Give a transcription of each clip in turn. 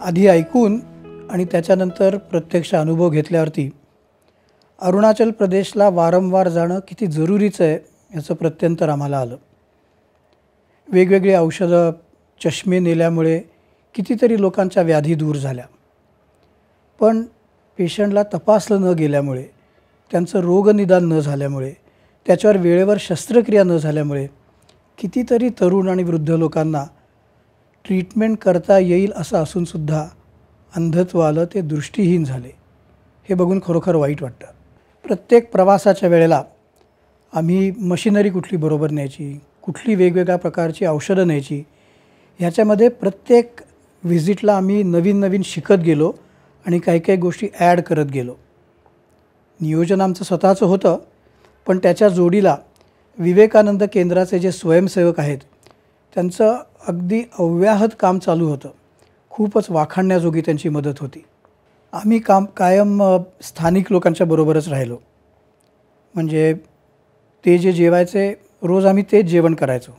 आधी ऐकून आणि त्याच्यानंतर प्रत्यक्ष अनुभव घेतल्यावरती अरुणाचल प्रदेशला वारंवार जाणं किती जरुरीचं आहे याचं प्रत्यंतर आम्हाला आलं. वेगवेगळी औषधं, चष्मे नेल्यामुळे कितीतरी लोकांच्या व्याधी दूर झाल्या, पण पेशंटला तपासलं न गेल्यामुळे, त्यांचं रोगनिदान न झाल्यामुळे, त्याच्यावर वेळेवर शस्त्रक्रिया न झाल्यामुळे कितीतरी तरुण आणि वृद्ध लोकांना ट्रीटमेंट करता येईल असं असूनसुद्धा अंधत्व आलं, ते दृष्टीहीन झाले. हे बघून खरोखर वाईट वाटतं. प्रत्येक प्रवासाच्या वेळेला आम्ही मशिनरी कुठली बरोबर न्यायची, कुठली वेगवेगळ्या प्रकारची औषधं न्यायची, ह्याच्यामध्ये प्रत्येक व्हिजिटला आम्ही नवीन नवीन शिकत गेलो आणि काही काही गोष्टी ॲड करत गेलो. नियोजन आमचं स्वतःचं होतं, पण त्याच्या जोडीला विवेकानंद केंद्राचे जे स्वयंसेवक आहेत त्यांचं अगदी अव्याहत काम चालू होतं. खूपच वाखाणण्याजोगी त्यांची मदत होती. आम्ही कायम स्थानिक लोकांच्या बरोबरच राहिलो. म्हणजे ते जे जेवायचे रोज आम्ही तेच जेवण करायचो.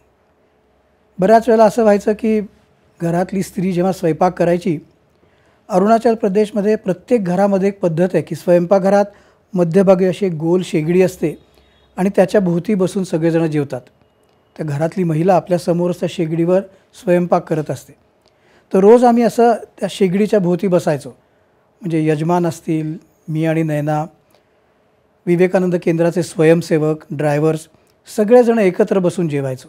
बऱ्याच वेळेला असं व्हायचं की घरातली स्त्री जेव्हा स्वयंपाक करायची, अरुणाचल प्रदेशमध्ये प्रत्येक घरामध्ये एक पद्धत आहे की स्वयंपाकघरात मध्यभागी अशी एक गोल शेगडी असते आणि त्याच्या भोवती बसून सगळेजण जेवतात. त्या घरातली महिला आपल्यासमोरच त्या शेगडीवर स्वयंपाक करत असते. तर रोज आम्ही असं त्या शेगडीच्या भोवती बसायचो. म्हणजे यजमान असतील, मी आणि नयना, विवेकानंद केंद्राचे स्वयंसेवक, ड्रायव्हर्स, सगळेजण एकत्र बसून जेवायचो.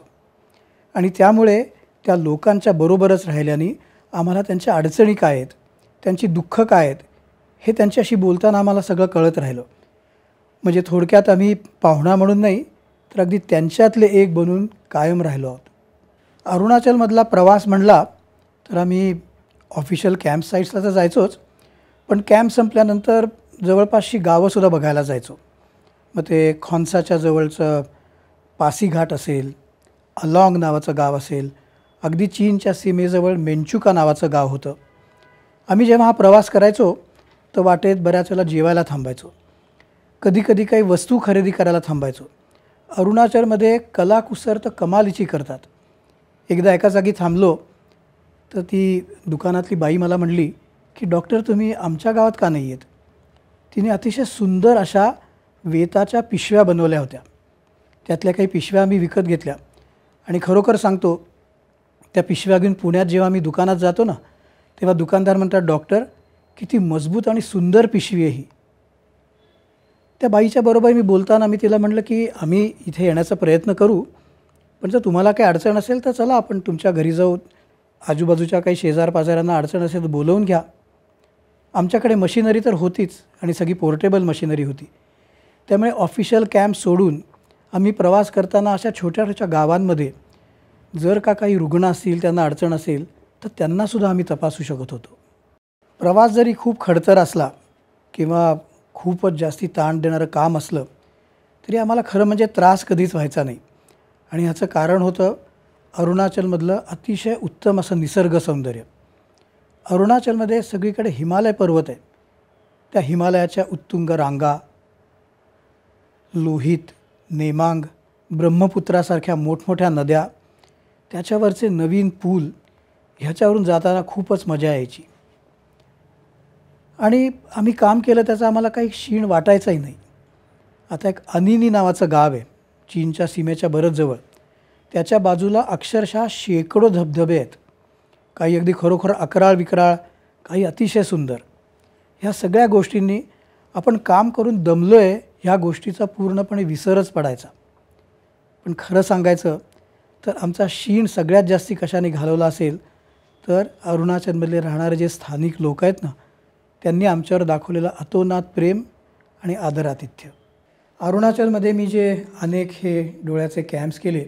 आणि त्यामुळे त्या लोकांच्या बरोबरच राहिल्याने आम्हाला त्यांच्या अडचणी काय आहेत, त्यांची दुःख काय आहेत, हे त्यांच्याशी बोलताना आम्हाला सगळं कळत राहिलं. म्हणजे थोडक्यात आम्ही पाहुणा म्हणून नाही, तर अगदी त्यांच्यातले एक बनून कायम राहिलो आहोत. अरुणाचलमधला प्रवास म्हणला तर आम्ही ऑफिशियल कॅम्प साईट्सला तर जायचोच, पण कॅम्प संपल्यानंतर जवळपासची गावंसुद्धा बघायला जायचो. मग ते खोन्साच्या जवळचं पासीघाट असेल, अलाँग नावाचं गाव असेल, अगदी चीनच्या सीमेजवळ मेंचुका नावाचं गाव होतं. आम्ही जेव्हा हा प्रवास करायचो तर वाटेत बऱ्याच वेळेला जेवायला थांबायचो, कधीकधी काही वस्तू खरेदी करायला थांबायचो. अरुणाचलमध्ये कलाकुसर तर कमालीची करतात. एकदा एका जागी थांबलो तर ती दुकानातली बाई मला म्हणली की डॉक्टर, तुम्ही आमच्या गावात का नाही आहेत? तिने अतिशय सुंदर अशा वेताच्या पिशव्या बनवल्या होत्या. त्यातल्या काही पिशव्या आम्ही विकत घेतल्या आणि खरोखर सांगतो, त्या पिशव्या घेऊन पुण्यात जेव्हा आम्ही दुकानात जातो ना, तेव्हा दुकानदार म्हणतात, डॉक्टर किती मजबूत आणि सुंदर पिशवी आहे ही. त्या बाईच्या बरोबर मी बोलताना मी तिला म्हटलं की आम्ही इथे येण्याचा प्रयत्न करू, पण जर तुम्हाला काही अडचण असेल तर चला आपण तुमच्या घरी जाऊ, आजूबाजूच्या काही शेजारपाजाऱ्यांना अडचण असेल तर बोलवून घ्या. आमच्याकडे मशिनरी तर होतीच आणि सगळी पोर्टेबल मशिनरी होती. त्यामुळे ऑफिशियल कॅम्प सोडून आम्ही प्रवास करताना अशा छोट्या छोट्या गावांमध्ये जर का काही रुग्ण असतील, त्यांना अडचण असेल तर त्यांनासुद्धा आम्ही तपासू शकत होतो. प्रवास जरी खूप खडतर असला किंवा खूपच जास्ती ताण देणारं काम असलं तरी आम्हाला खरं म्हणजे त्रास कधीच व्हायचा नाही. आणि ह्याचं कारण होतं अरुणाचलमधलं अतिशय उत्तम असं निसर्ग सौंदर्य. अरुणाचलमध्ये सगळीकडे हिमालय पर्वत आहे. त्या हिमालयाच्या उत्तुंग रांगा, लोहित, नेमांग, ब्रह्मपुत्रासारख्या मोठमोठ्या नद्या, त्याच्यावरचे नवीन पूल, ह्याच्यावरून जाताना खूपच मजा यायची. आणि आम्ही काम केलं त्याचा आम्हाला काही क्षीण वाटायचाही नाही. आता एक अनिनी नावाचं गाव आहे चीनच्या सीमेच्या बरंच जवळ. त्याच्या बाजूला अक्षरशः शेकडो धबधबे आहेत. काही अगदी खरोखर अकराळ विकराळ, काही अतिशय सुंदर. ह्या सगळ्या गोष्टींनी आपण काम करून दमलो आहे ह्या गोष्टीचा पूर्णपणे विसरच पडायचा. पण खरं सांगायचं तर आमचा क्षीण सगळ्यात जास्ती कशाने घालवला असेल तर अरुणाचलमधले राहणारे जे स्थानिक लोक आहेत ना, त्यांनी आमच्यावर दाखवलेलं अतोनात प्रेम आणि आदरातिथ्य. अरुणाचलमध्ये मी जे अनेक हे डोळ्याचे कॅम्प्स केले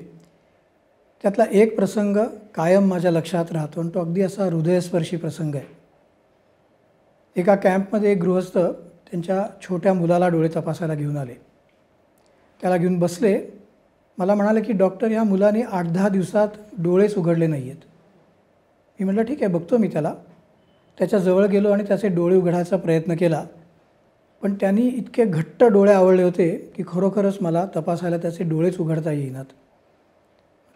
त्यातला एक प्रसंग कायम माझ्या लक्षात राहतो आणि तो अगदी असा हृदयस्पर्शी प्रसंग आहे. एका कॅम्पमध्ये एक गृहस्थ त्यांच्या छोट्या मुलाला डोळे तपासायला घेऊन आले. त्याला घेऊन बसले. मला म्हणाले की डॉक्टर, ह्या मुलाने 8-10 दिवसात डोळेच उघडले नाही आहेत. मी म्हटलं ठीक आहे, बघतो मी त्याला. त्याच्याजवळ गेलो आणि त्याचे डोळे उघडायचा प्रयत्न केला, पण त्यांनी इतके घट्ट डोळे आवळले होते की खरोखरच मला तपासायला त्याचे डोळेच उघडता येईनात.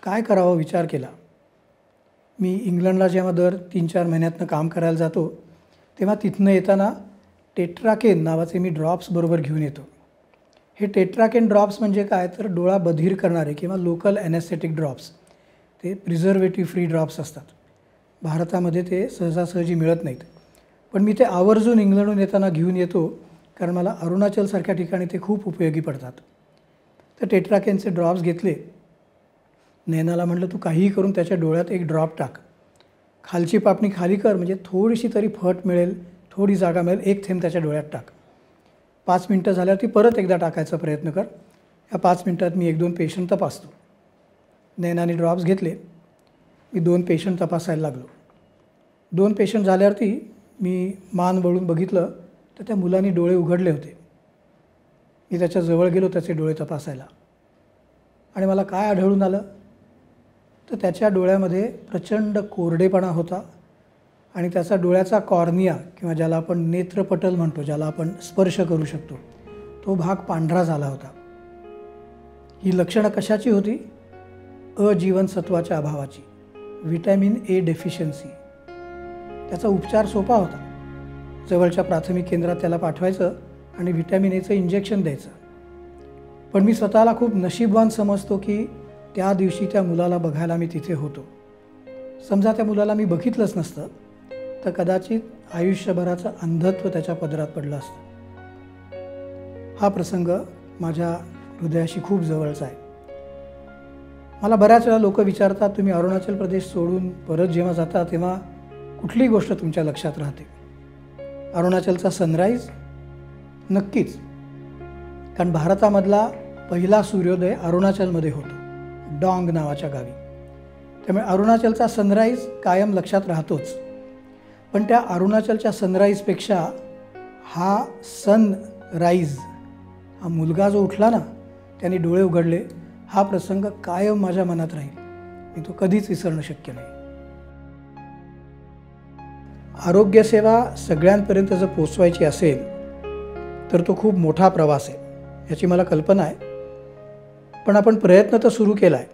काय करावं विचार केला. मी इंग्लंडला जेव्हा दर 3-4 महिन्यातनं काम करायला जातो तेव्हा तिथनं येताना टेट्राकेन नावाचे मी ड्रॉप्स बरोबर घेऊन येतो. हे टेट्राकेन ड्रॉप्स म्हणजे काय, तर डोळा बधीर करणारे किंवा लोकल ॲनेस्थेटिक ड्रॉप्स. ते प्रिझर्वेटिव्ह फ्री ड्रॉप्स असतात. भारतामध्ये ते सहजासहजी मिळत नाहीत, पण मी ते आवर्जून इंग्लंडहून येताना घेऊन येतो, कारण मला अरुणाचलसारख्या ठिकाणी ते खूप उपयोगी पडतात. तर टेट्राकेनचे ड्रॉप्स घेतले. नैनाला म्हटलं तू काहीही करून त्याच्या डोळ्यात एक ड्रॉप टाक, खालची पापणी खाली कर, म्हणजे थोडीशी तरी फट मिळेल, थोडी जागा मिळेल, एक थेंब त्याच्या डोळ्यात टाक. 5 मिनटं झाल्यावरती परत एकदा टाकायचा प्रयत्न कर. या 5 मिनटात मी 1-2 पेशंट तपासतो. नैनाने ड्रॉप्स घेतले. मी 2 पेशंट तपासायला लागलो. 2 पेशंट झाल्यावरती मी मान वळून बघितलं तर त्या मुलांनी डोळे उघडले होते. मी त्याच्या जवळ गेलो त्याचे डोळे तपासायला, आणि मला काय आढळून आलं, तर त्याच्या डोळ्यामध्ये प्रचंड कोरडेपणा होता आणि त्याचा डोळ्याचा कॉर्निया किंवा ज्याला आपण नेत्रपटल म्हणतो, ज्याला आपण स्पर्श करू शकतो, तो भाग पांढरा झाला होता. ही लक्षणं कशाची होती? अजीवनसत्वाच्या अभावाची, व्हिटॅमिन ए डेफिशियन्सी. त्याचा उपचार सोपा होता. जवळच्या प्राथमिक केंद्रात त्याला पाठवायचं आणि व्हिटॅमिन एचं इंजेक्शन द्यायचं. पण मी स्वतःला खूप नशीबवान समजतो की त्या दिवशी त्या मुलाला बघायला मी तिथे होतो. समजा त्या मुलाला मी बघितलंच नसतं तर कदाचित आयुष्यभराचं अंधत्व त्याच्या पदरात पडलं असतं. हा प्रसंग माझ्या हृदयाशी खूप जवळचा आहे. मला बऱ्याच वेळा लोक विचारतात, तुम्ही अरुणाचल प्रदेश सोडून परत जेव्हा जाता तेव्हा कुठली गोष्ट तुमच्या लक्षात राहते? अरुणाचलचा सनराईज? नक्कीच, कारण भारतामधला पहिला सूर्योदय अरुणाचलमध्ये होतो, डॉंग नावाच्या गावी. त्यामुळे अरुणाचलचा सनराईज कायम लक्षात राहतोच. पण त्या अरुणाचलच्या सनराईजपेक्षा हा सनराईज, हा मुलगा जो उठला ना, त्याने डोळे उघडले, हा प्रसंग कायम माझ्या मनात राहील. मी तो कधीच विसरणं शक्य नाही. आरोग्यसेवा सगळ्यांपर्यंत जर पोचवायची असेल तर तो खूप मोठा प्रवास आहे, याची मला कल्पना आहे. पण आपण प्रयत्न तर सुरू केला आहे.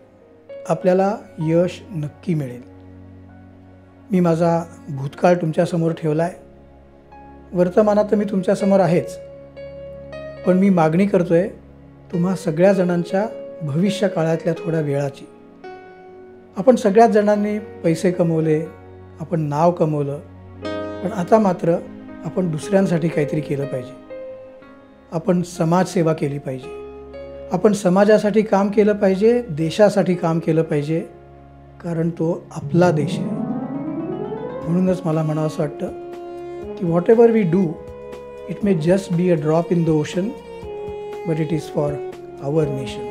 आपल्याला यश नक्की मिळेल. मी माझा भूतकाळ तुमच्यासमोर ठेवला आहे. वर्तमानात तर मी तुमच्यासमोर आहेच, पण मी मागणी करतो आहे तुम्हा सगळ्या जणांच्या भविष्य काळातल्या थोड्या वेळाची. आपण सगळ्याच जणांनी पैसे कमवले, आपण नाव कमवलं, पण आता मात्र आपण दुसऱ्यांसाठी काहीतरी केलं पाहिजे. आपण समाजसेवा केली पाहिजे. आपण समाजासाठी काम केलं पाहिजे, देशासाठी काम केलं पाहिजे, कारण तो आपला देश आहे. म्हणूनच मला म्हणावं असं वाटतं की whatever we do, it may just be a drop in the ocean, but it is for our nation.